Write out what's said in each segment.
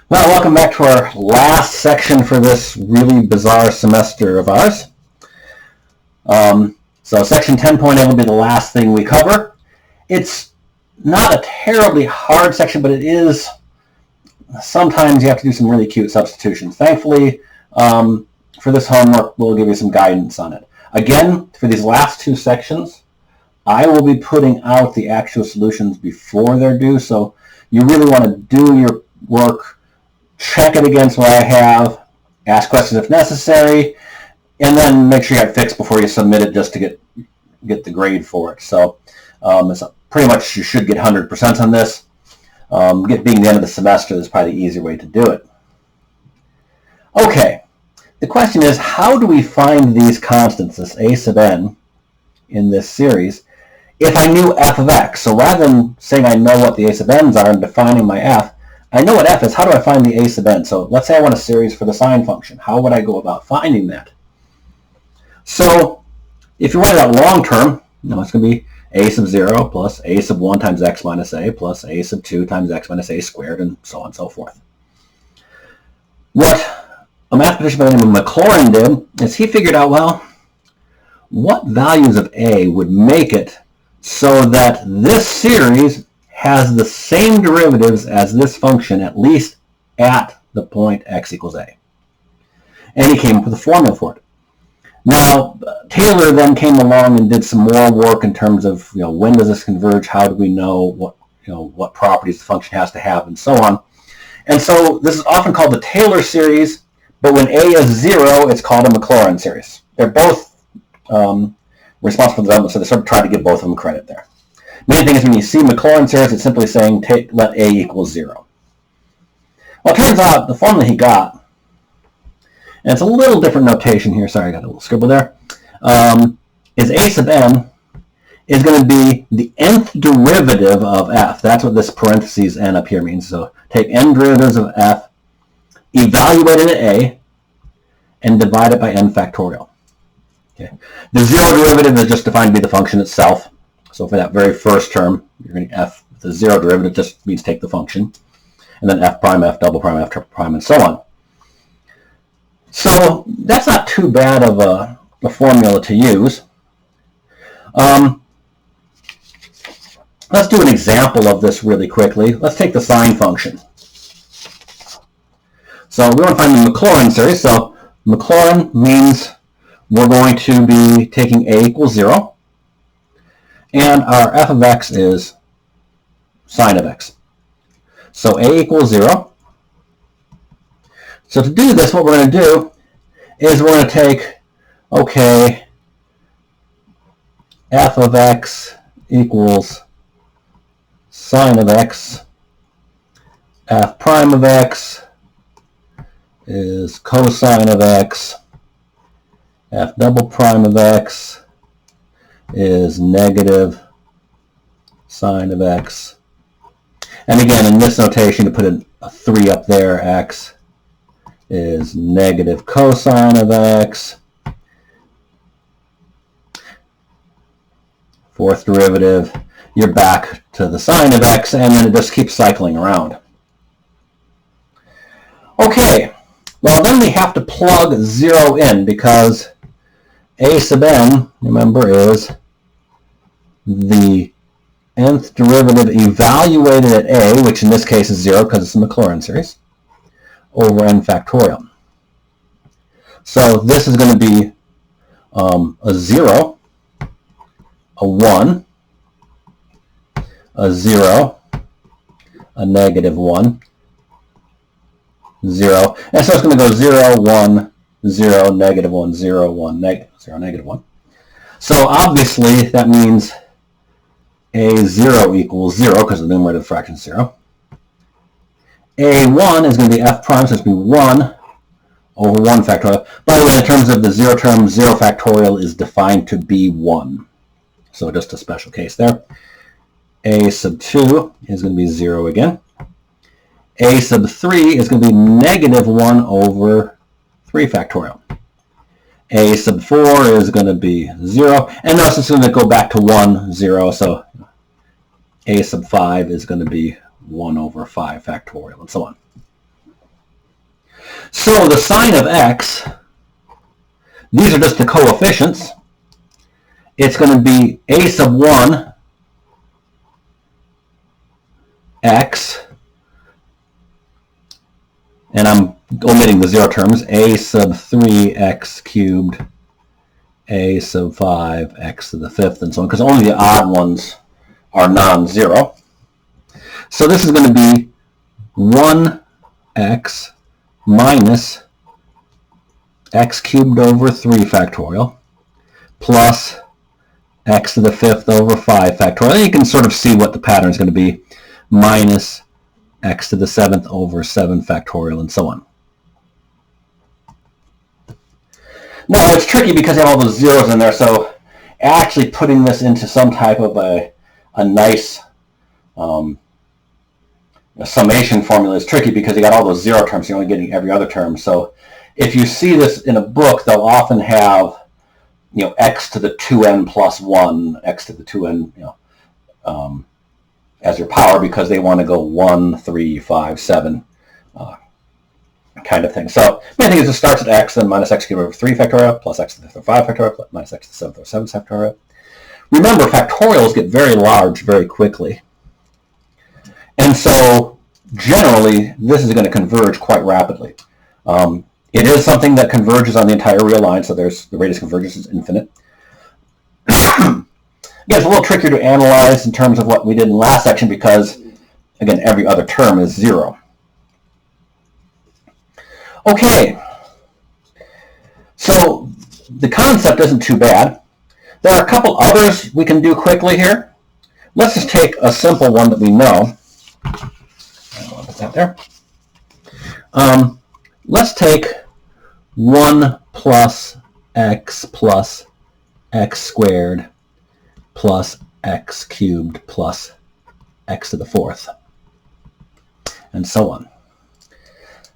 Well, welcome back to our last section for this really bizarre semester of ours. So section 10.8 will be the last thing we cover. It's not a terribly hard section, but it is, sometimes you have to do some really cute substitutions. Thankfully, for this homework, we'll give you some guidance on it. Again, for these last two sections, I will be putting out the actual solutions before they're due, so you really want to do your work, check it against what I have, ask questions if necessary, and then make sure you have it fixed before you submit it just to get the grade for it. So it's pretty much you should get 100% on this. Being the end of the semester is probably the easier way to do it. Okay, the question is, how do we find these constants, this a sub n, in this series, if I knew f of x? So rather than saying I know what the a sub n's are and defining my f, I know what f is. How do I find the a sub n? So let's say I want a series for the sine function. How would I go about finding that? So if you write it out long term, it's going to be a sub 0 plus a sub 1 times x minus a plus a sub 2 times x minus a squared, and so on and so forth. What a mathematician by the name of Maclaurin did is he figured out, well, what values of a would make it so that this series has the same derivatives as this function, at least at the point x equals a. And he came up with a formula for it. Now, Taylor then came along and did some more work in terms of, when does this converge? How do we know what properties the function has to have, and so on. And so this is often called the Taylor series, but when a is 0, it's called a Maclaurin series. They're both responsible for the development, so they sort of try to give both of them credit there. Main thing is when you see Maclaurin series, it's simply saying let a equal 0. Well, it turns out the formula he got, and it's a little different notation here, sorry I got a little scribble there, is a sub n is going to be the nth derivative of f. That's what this parentheses n up here means. So take n derivatives of f, evaluate it at a, and divide it by n factorial. Okay. The 0 derivative is just defined to be the function itself. So for that very first term, you're going to f with the 0 derivative just means take the function, and then f prime, f double prime, f triple prime, and so on. So that's not too bad of a formula to use. Let's do an example of this really quickly. Let's take the sine function. So we want to find the Maclaurin series. So Maclaurin means we're going to be taking a equals 0. And our f of x is sine of x. So a equals 0. So to do this, what we're going to do is we're going to take, f of x equals sine of x. F prime of x is cosine of x. F double prime of x is negative sine of x. And again, in this notation, to put a 3 up there, x is negative cosine of x. Fourth derivative, you're back to the sine of x, and then it just keeps cycling around. Okay, well then we have to plug 0 in, because a sub n, remember, is the nth derivative evaluated at a, which in this case is 0 because it's a Maclaurin series, over n factorial. So this is going to be a 0, a 1, a 0, a negative 1, 0. And so it's going to go 0, 1, 0, negative 1, 0, 1, negative 0, negative 1. So obviously that means a0 equals 0 because the numerator of the fraction is 0. a1 is going to be f prime, so it's going to be 1 over 1 factorial. By the way, in terms of the 0 term, 0 factorial is defined to be 1. So just a special case there. A sub 2 is going to be 0 again. A sub 3 is going to be negative 1 over 3 factorial. A sub 4 is going to be 0. And notice it's going to go back to 1, 0. So a sub 5 is going to be 1 over 5 factorial, and so on. So the sine of x, these are just the coefficients. It's going to be a sub 1 x, and I'm omitting the 0 terms, a sub 3x cubed, a sub 5x to the 5th, and so on, because only the odd ones are non-zero. So this is going to be 1x minus x cubed over 3 factorial plus x to the 5th over 5 factorial. And you can sort of see what the pattern is going to be, minus x to the 7th over 7 factorial, and so on. Now, it's tricky because you have all those zeros in there, so actually putting this into some type of a nice summation formula is tricky because you got all those 0 terms, you're only getting every other term. So if you see this in a book, they'll often have, x to the 2n plus 1, x to the 2n, as your power, because they want to go 1, 3, 5, 7 kind of thing. So main thing is it starts at x, then minus x cubed over 3 factorial, plus x to the 5th over 5 factorial, plus minus x to the 7th over 7 factorial. Remember, factorials get very large very quickly. And so generally, this is going to converge quite rapidly. It is something that converges on the entire real line, so the radius of convergence is infinite. Again, it's a little trickier to analyze in terms of what we did in the last section because, again, every other term is 0. Okay, so the concept isn't too bad. There are a couple others we can do quickly here. Let's just take a simple one that we know. I'll put that there. Let's take 1 plus x squared plus x cubed plus x to the 4th, and so on.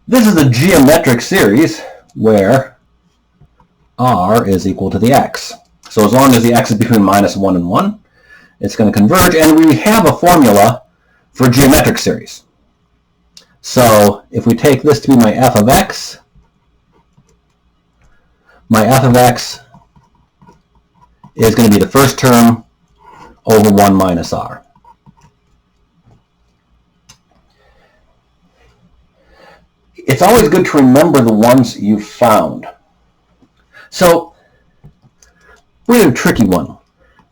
This is a geometric series where r is equal to the x. So as long as the x is between minus 1 and 1, it's going to converge, and we have a formula for geometric series. So if we take this to be my f of x is going to be the first term over 1 minus r. It's always good to remember the ones you've found. So we're going to do a tricky one.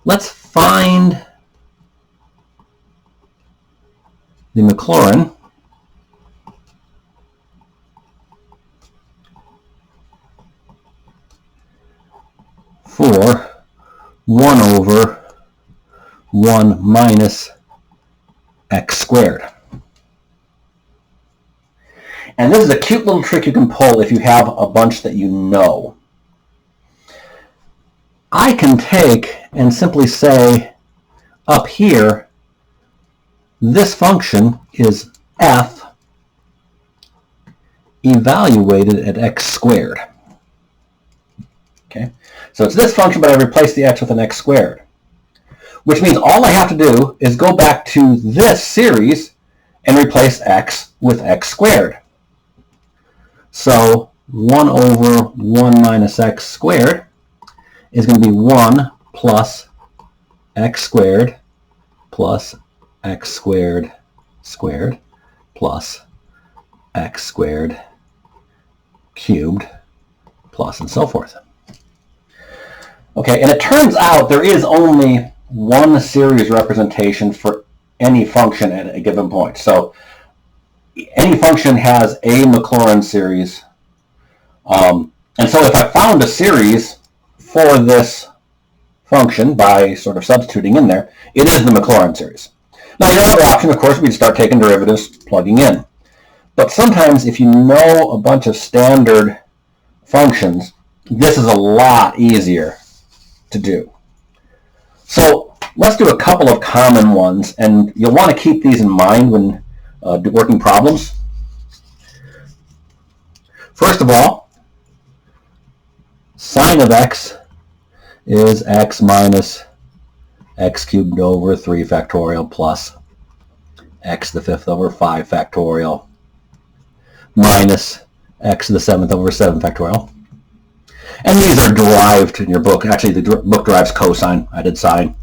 Let's find the Maclaurin for 1 over 1 minus x squared. And this is a cute little trick you can pull if you have a bunch that you know. I can take and simply say up here, this function is f evaluated at x squared. Okay, so it's this function, but I replace the x with an x squared, which means all I have to do is go back to this series and replace x with x squared. So 1 over 1 minus x squared is going to be 1 plus x squared plus x squared squared plus x squared cubed plus and so forth. Okay, and it turns out there is only one series representation for any function at a given point. So any function has a Maclaurin series. And so if I found a series for this function by sort of substituting in there, it is the Maclaurin series. Now, your other option, of course, would be to start taking derivatives, plugging in. But sometimes if you know a bunch of standard functions, this is a lot easier to do. So let's do a couple of common ones, and you'll want to keep these in mind when working problems. First of all, sine of x is x minus x cubed over 3 factorial plus x to the 5th over 5 factorial minus x to the 7th over 7 factorial. And these are derived in your book. Actually, the book derives cosine. I did sine.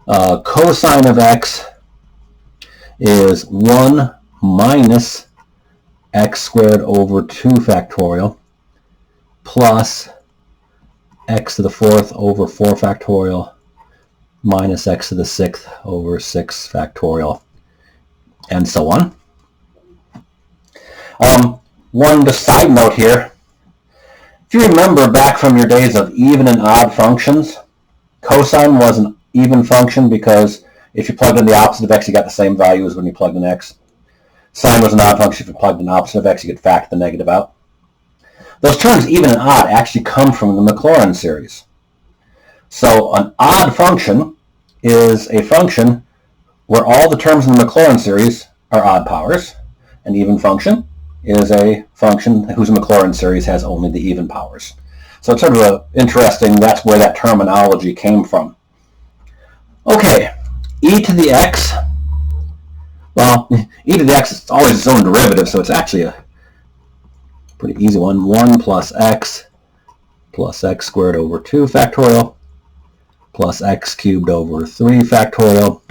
Cosine of x is 1 minus x squared over 2 factorial plus x to the 4th over 4 factorial minus x to the 6th over 6 factorial, and so on. One just side note here. If you remember back from your days of even and odd functions, cosine was an even function because if you plugged in the opposite of x, you got the same value as when you plugged in x. Sine was an odd function. If you plugged in opposite of x, you could factor the negative out. Those terms, even and odd, actually come from the Maclaurin series. So an odd function is a function where all the terms in the Maclaurin series are odd powers. An even function is a function whose Maclaurin series has only the even powers. So it's sort of interesting, that's where that terminology came from. Okay, e to the x. Well, e to the x is always its own derivative, so it's actually a pretty easy one. 1 plus x squared over 2 factorial plus x cubed over 3 factorial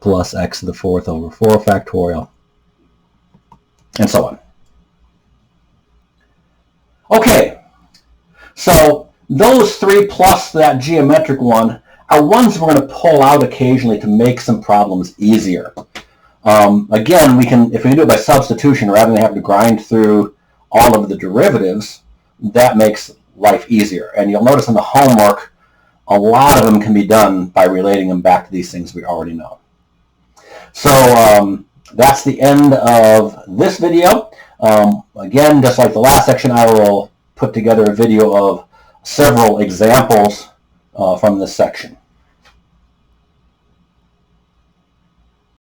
plus x to the 4th over 4 factorial, and so on. Okay, so those three plus that geometric one are ones we're going to pull out occasionally to make some problems easier. Again, if we do it by substitution rather than having to grind through all of the derivatives, that makes life easier. And you'll notice in the homework, a lot of them can be done by relating them back to these things we already know. So that's the end of this video. Again, just like the last section, I will put together a video of several examples from this section.